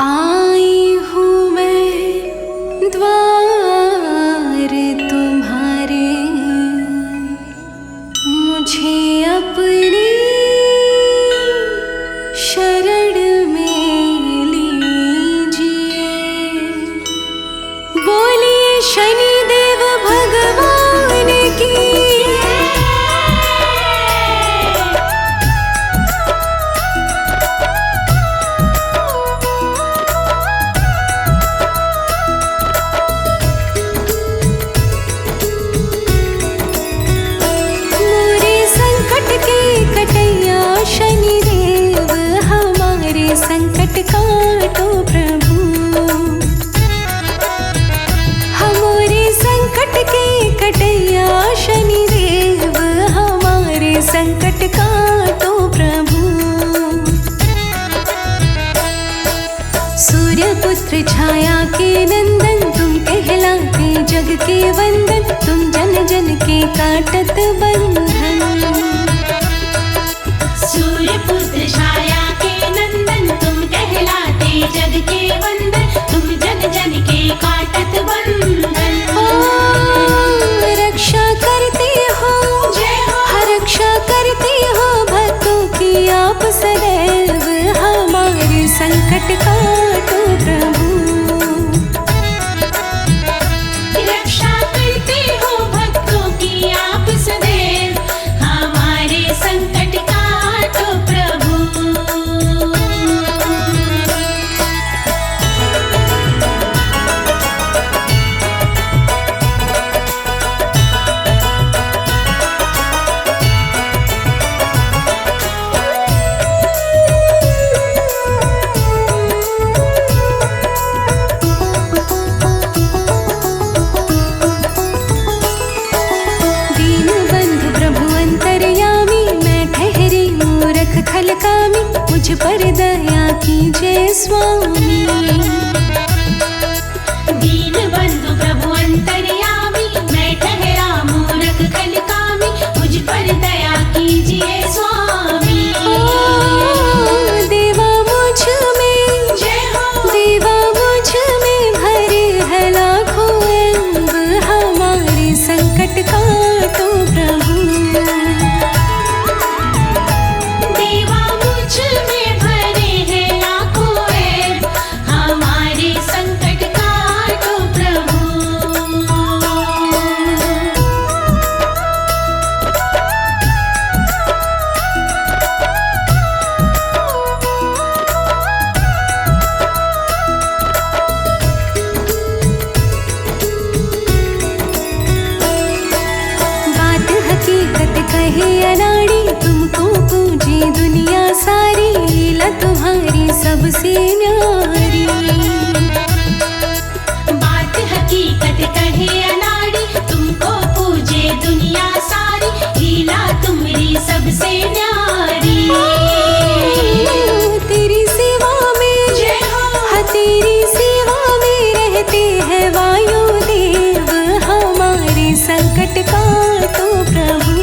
आई हूँ मैं द्वार तुम्हारे। मुझे अपनी शरण में लीजिए। बोलिए शनि देव भगवान की। मोरे संकट के कटैया शनि देव हमारे संकट काटो प्रभु। हमारे संकट के कटैया शनि देव हमारे संकट काटो प्रभु। सूर्य पुत्र छाया के नंदन तुम कहलाते जग के वंदन। तुम जन जन के काटत बंधन। सूर्य पुत्र छाया के नंदन तुम कहलाते जग के वंदन। तुम जन जन के काटत बंधन। ओ रक्षा करते हो, जय हो। हर रक्षा करते हो भक्तों की आप सदैव। हमारे संकट काटो प्रभु। रक्षा करते हो भक्तों की आप सदैव। हमारे संकट काटो प्रभु। दीन बंधु प्रभु अंतर्यामी मैं ठहरी मूरख खलकामी। मुझ पर दया कीजिए स्वामी। दीन बंधु प्रभु अंतर्यामी मैं ठहरा मूरख खलकामी। मुझ पर दया कीजिए स्वामी। ओ देवा मुझ में, जय हो। देवा मुझ में भरे है लाखों अंग कहे अनाड़ी तुमको पूजे दुनिया सारी, लीला तुम्हारी सबसे न्यारी। बात हकीकत कहे अनाड़ी, तुमको पूजे दुनिया सारी, लीला तुम्हारी सबसे न्यारी। तेरी सेवा में जय हो। हाँ तेरी सेवा में रहते हैं वायुदेव, हमारे संकट का तो प्रभु।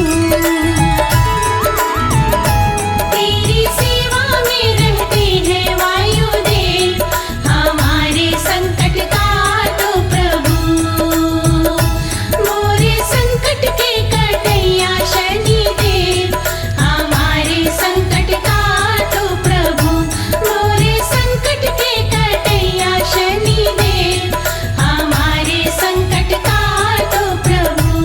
तेरी सेवा में रहते हैं वायुदेव, हमारे संकट का तो प्रभु। मोरे संकट के कटैया शनिदेव, हमारे संकट का तो प्रभु। मोरे संकट के कटैया शनिदेव, हमारे संकट का तो प्रभु।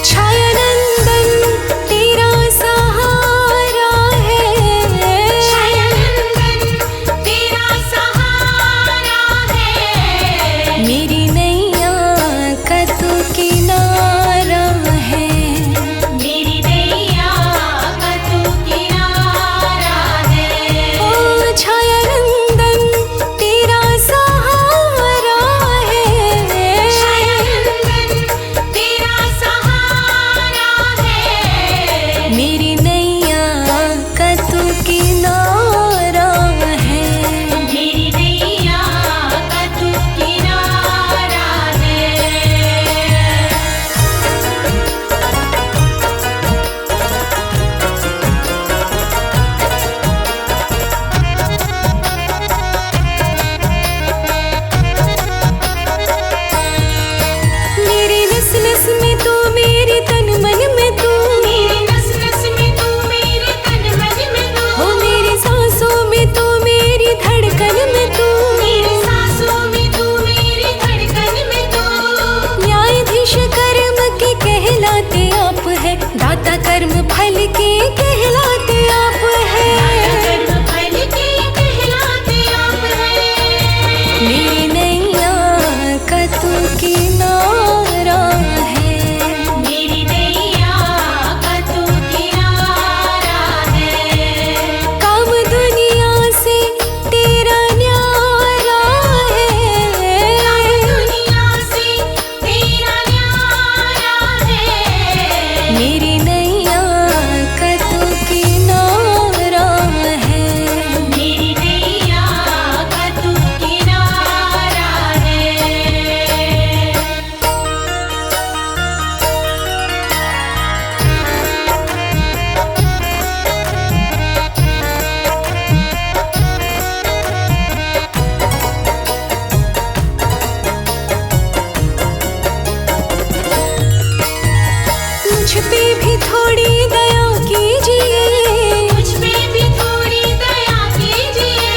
छायानंदन तेरा सहारा है, छायानंदन तेरा सहारा है, मेरी नैया का तू किनारा है। मेरी नैया का तू किनारा है। ओ छायानंदन तेरा सहारा है, छायानंदन तेरा सहारा है, मेरी नैया का तू किनारा है। मेरी नैया का तू किनारा है। मेरे नस नस में तू, मेरे तन मन में तू, मेरे नस नस में तू, मेरे तन मन में तू, हो मेरी सांसों में तू, मेरी धड़कन में तू, मेरी सांसों में तू, मेरी धड़कन में तू। न्यायाधीश कर्म के कहलाते आप है, दाता कर्म फल के कहलाते आप है। कर्म फल के कहलाते आप हैं। मेरी नैया का तू किनारा है, मेरी नैया का तू किनारा है। काम दुनिया से तेरा न्यारा है। दुनिया से तेरा न्यारा है। मेरी नैया का तू किनारा है, मेरी नैया का तू किनारा है। मुझ पे भी थोड़ी दया कीजिए, मुझ पे भी थोड़ी दया कीजिए।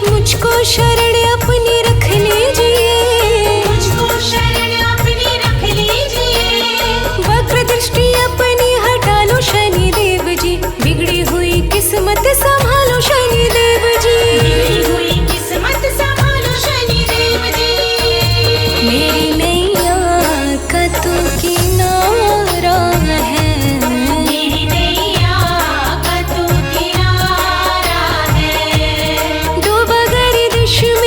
मुझको शरण अपनी रख लीजिए। मुझको शरण अपनी रख लीजिए। वक्र दृष्टि अपनी हटा लो शनि देव जी, बिगड़ी हुई किस्मत संभालो शनि देव जी। बिगड़ी हुई किस्मत संभालो शनिदेव जी। मेरी नैया का तू किनारा है, मेरी नैया का तू किनारा है। डूबा गर्दिश में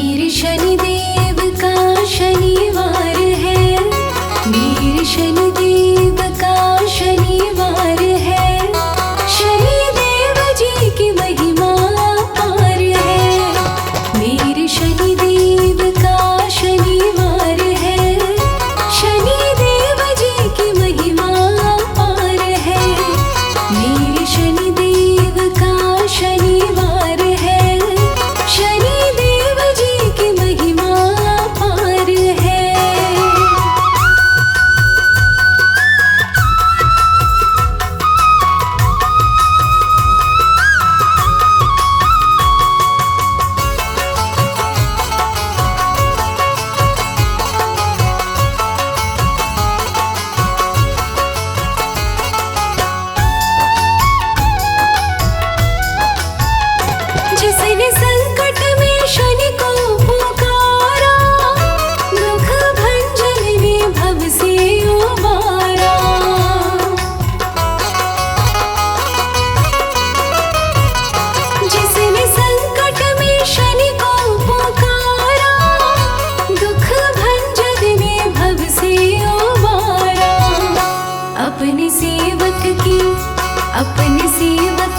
मेरे शनिदेव का शनिवार है, मेरे शनिदेव का शनिवार है। शनिदेव जी की महिमा अपार है। मेरे शनिदेव का शनिवार है, शनिदेव जी की महिमा अपार है। मेरे शनिदेव का शनिवार है, शनिदेव जी की महिमा अपार है। जिसने संकट में शनि को पुकारा, दुख भंजन ने भव से उबारा। जिसने संकट में शनि को पुकारा, दुख भंजन ने भव से उबारा। अपने सेवक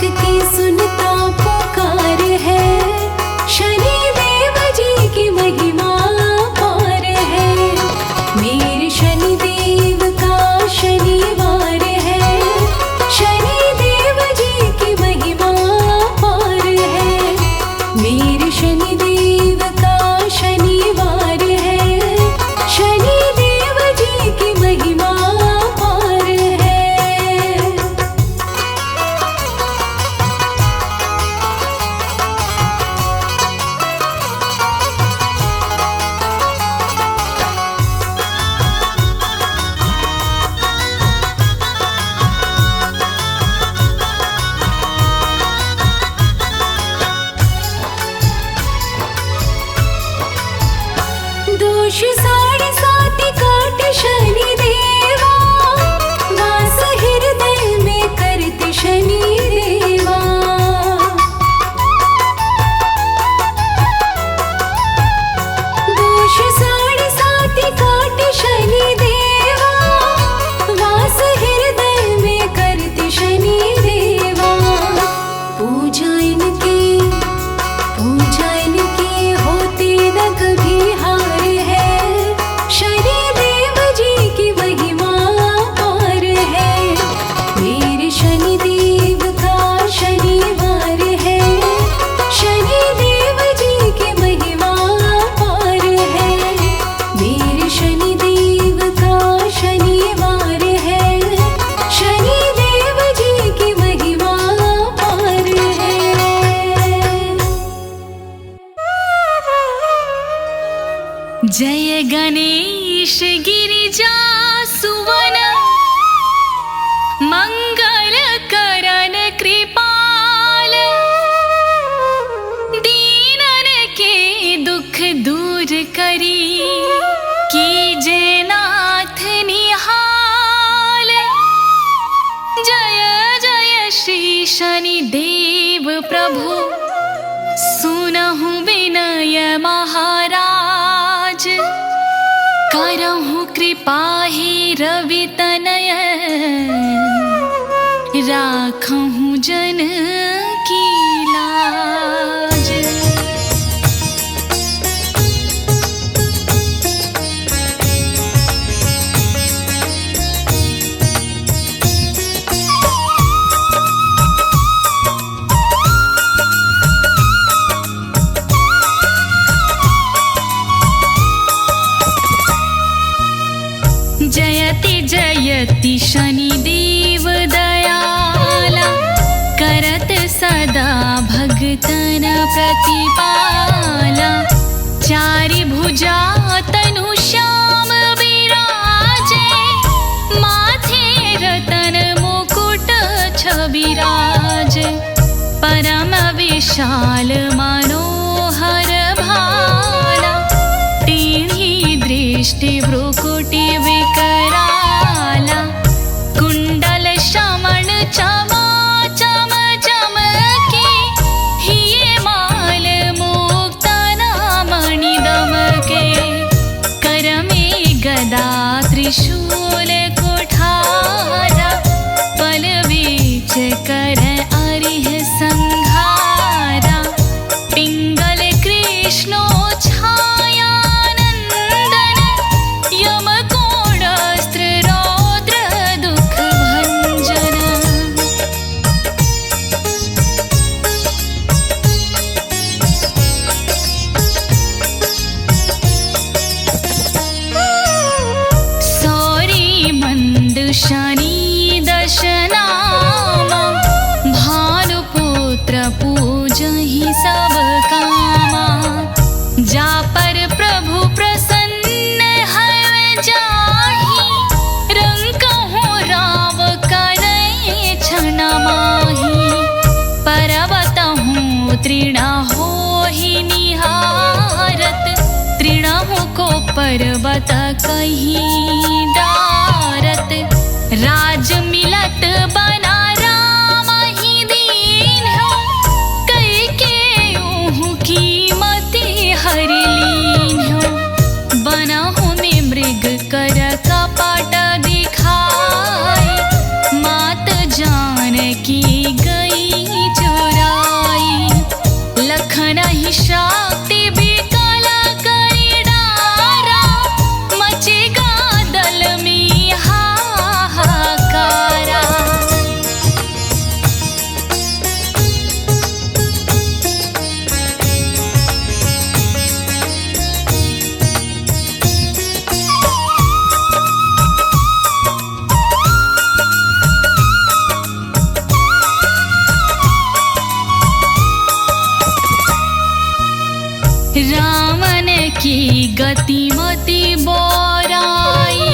की सुनता पुकार है। शनिदेव जी की महिमा अपार है। मेरे शनिदेव का शनिवार है, शनिदेव जी की महिमा अपार है। मेरे शनिदेव का शनिवार है, शनिदेव जी की महिमा अपार है। दोष 7.5 काट शनिदेवा, वास हृदय में करते शनिदेवा। दोष 7.5 काट शनिदेवा, वास हृदय में करते शनिदेवा। पूजा इनके होते न कभी हार है। शनिदेव जी की महिमा अपार है। मेरे शनिदेव का शनिवार है, शनिदेव जी की महिमा अपार है। मेरे शनिदेव का शनिवार है, शनिदेव जी की महिमा अपार है। जय गणेश गिरिजा सुवन, मंगल करन कृपाल। दीनन के दुख दूर करी, कीजे नाथ निहाल। जय जय श्री शनिदेव प्रभु, सुनहु विनय महाराज। करहु कृपा ही रवि तनय, राखहु जन की लाज। जयति जयति शनिदेव दयाला, करत सदा भगतन प्रतिपाला। चारि भुजा तनु श्याम विराजे, माथे रतन मुकुट छबिराजे। परम विशाल मनोहर भाला, टीढ़ी दृष्टि भ्रुकुटि विकराला। कुंडल श्रवण चमा चम चमके, हिये माल मुक्तना मणि पर्वत कहीं डारत, राज मिलत बना राम ही दीन हो, कई के ऊह कीमती हर लीन हो। बना हो में मृग कर कपट दिखाए, मात जान की गई चुराई। लखन ही शक्ति विकल करी डारा, मचेगा दल में हाहाकारा। रावण की गतिमति बोराई,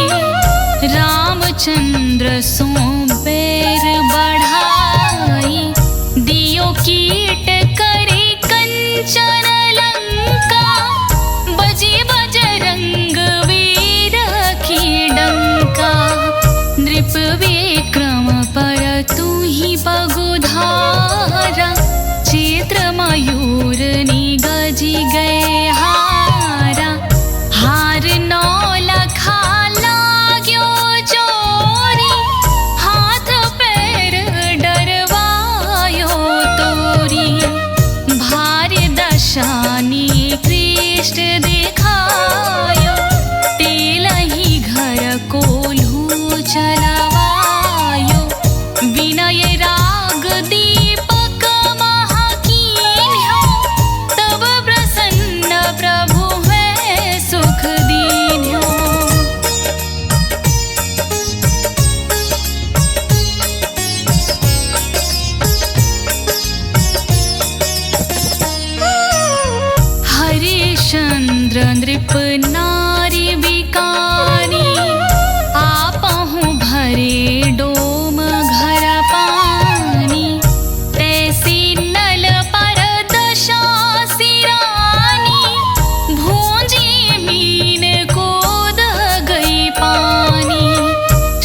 रामचंद्र सो पैर बढ़ाई। दियो कीट करे कंचन लंका, बजे बजरंग वीर की डंका। नृप विक्रम पर तू ही बगुधारा, चित्र मयूर निगजी गए हारा। हार नौ लखा लाग्यो चोरी, हाथ पैर डरवायो तोरी। भार्य दशा निकृष्ट दिखायो, तेलही घर कोल्हू चलवायो। विनय राग दीपक महाकीन हो, तब प्रसन्न प्रभु है सुख दीन हो। हरिश्चंद्र नृप नारी बिकानी, आपहु भरे डोम घर पानी। तैसी नल पर दशा सिरानी, भूंजी मीन कोद गई पानी।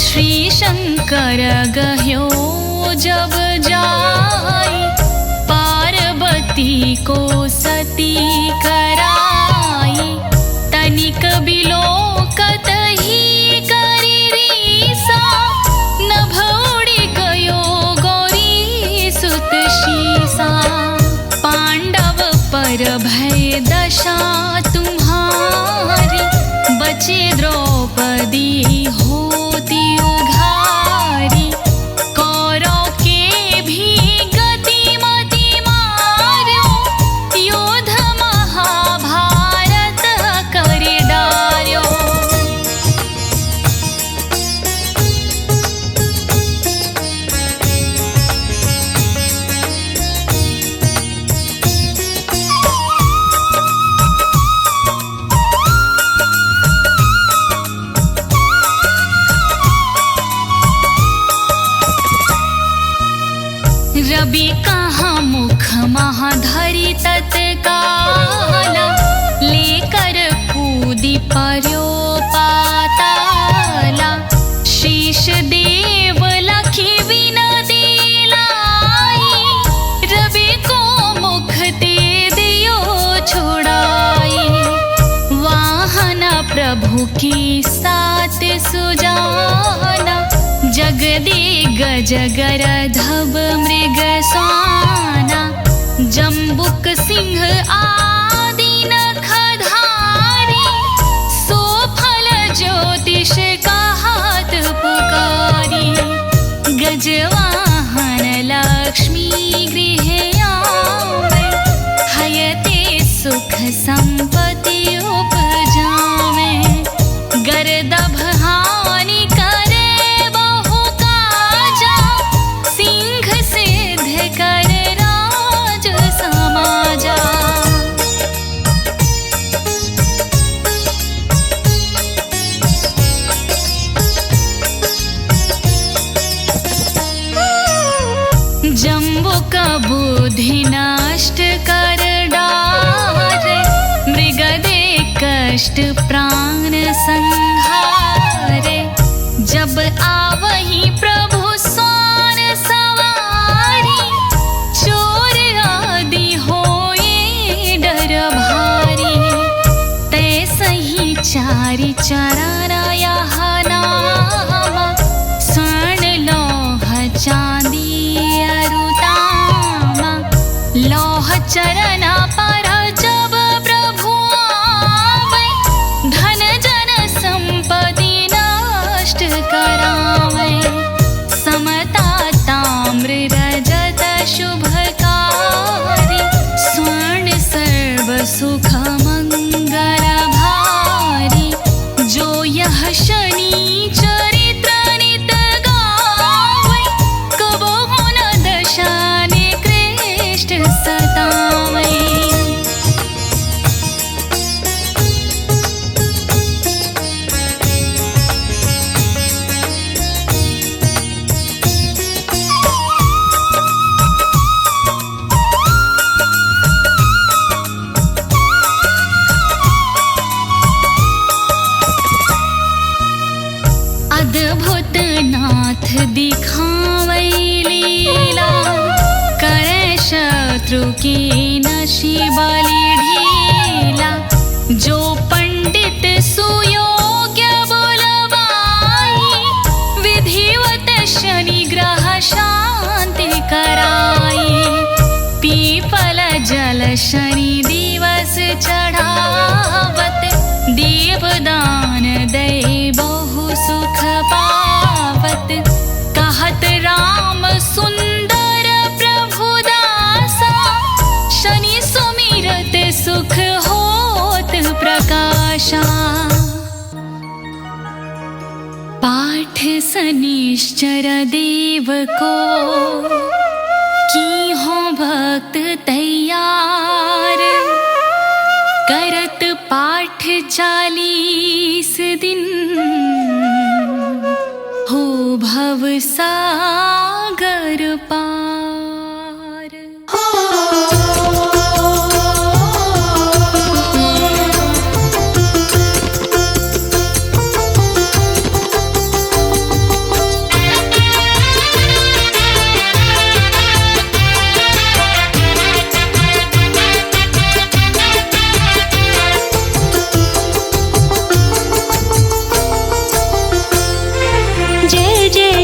श्री शंकर गह्यो जब जाई, पार्वती को सती कराई। तनिक बिलोकत ही करी रीसा, नभ उड़ी गयो गौरी सुत शीसा। पांडव पर भय दशा तुम्हारी, बचे द्रौपदी होती उघारी। कौरव के भी गतिमति मार्यो, योध महाभारत करि डार्यो। रवि कहाँ मुख महाधरी तत्काला, लेकर कूदी पर्यो पाताला। शीश देव लखी विनती लाई, रवि को मुख ते दियो छुड़ाई। वाहन प्रभु की सात सुजाना, जगदिग्गज गरधब मृग स्वाना। जम्बुक सिंह आदि नखधारी, सोफल ज्योतिष कहत पुकारी। गजवाहन लक्ष्मी गृह आवे, हयते सुख संपत्ति उपजावे। गरदभ हानि करे बहु काजा, सिंह सिद्ध कर राज समाजा। जम्बुक बुद्धि नष्ट कर डारे, मृग देकर कष्ट प्राण संहारे। जब आवही प्रभु स्वार सवारी, चोर आदि होए डर भारी। तैसही चारि चराया नामा, स्वर्ण लौह चांदी अरुतामा। लौह चरना पर जब प्रभु आवे, धन जन संपत्ति नष्ट करावे। समता ताम्र रजत शुभकारी, स्वर्ण सर्व सुख मंगल भारी। जो यह शनि चरित्र नित गावे, कबो न दशा निकृष्ट सतावे। अद्भुत नाथ दिखावै लीला, करे शत्रु की नशी बलि ढीला। जो पंडित सुयोग्य बोलवाई, विधिवत शनि ग्रह शांति कराई। पीपल जल शनि दिवस चढ़ावत, देवदान दे बहु सुख पावत। कहत राम सुंदर प्रभु दासा, शनि सुमिरत सुख होत प्रकाशा। पाठ शनिश्चर देव को, की हो भक्त तैयार। करत पाठ 40 दिन, हो भव सागर पार।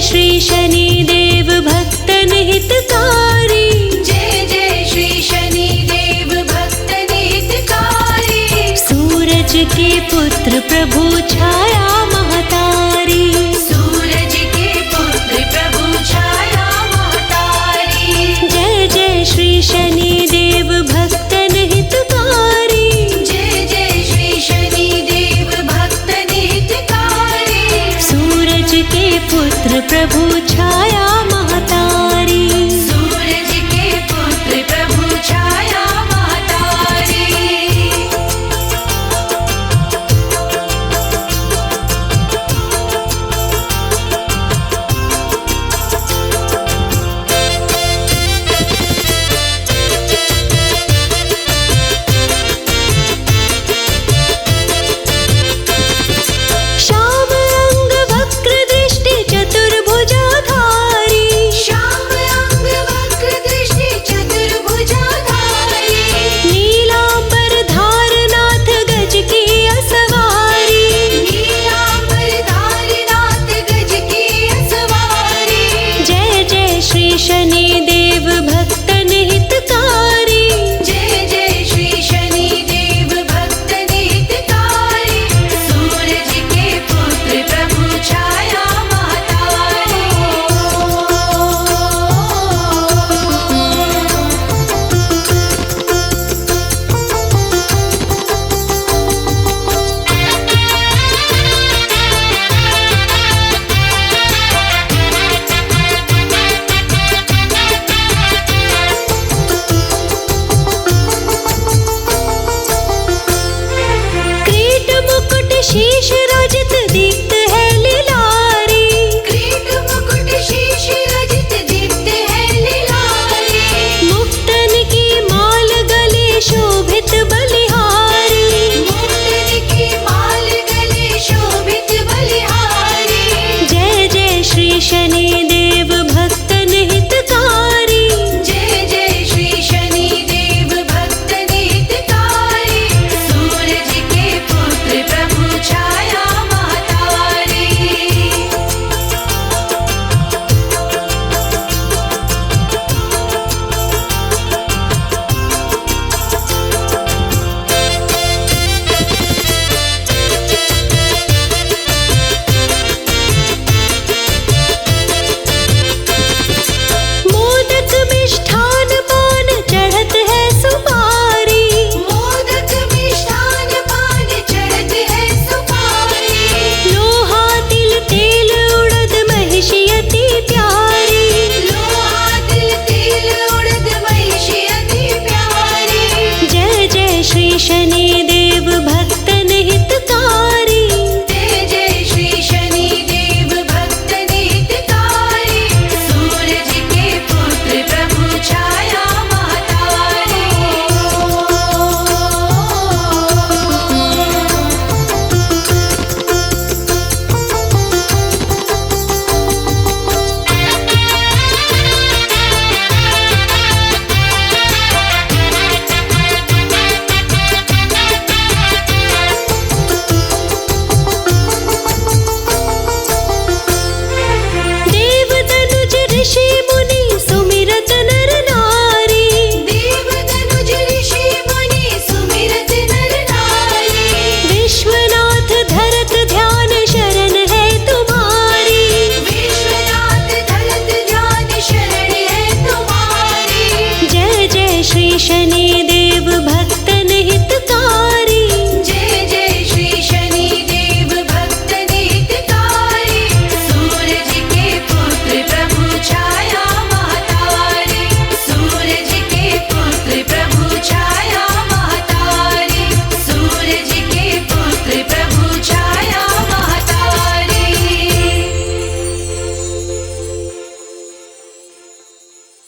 श्री शनि देव भक्तन हितकारी। जय जय श्री शनि देव भक्तन हितकारी। सूरज के पुत्र प्रभु छाया महतारी। सूरज के पुत्र प्रभु छाया महतारी। जय जय श्री शनि देव भक्तन हितकारी। जय जय श्री शनि देव भक्तन हितकारी। सूरज के पुत्र प्रभु छाया महतारी। सूरज के पुत्र प्रभु छाया महतारी। श्याम अंग वक्र दृष्टि चतुर्भुजा शनि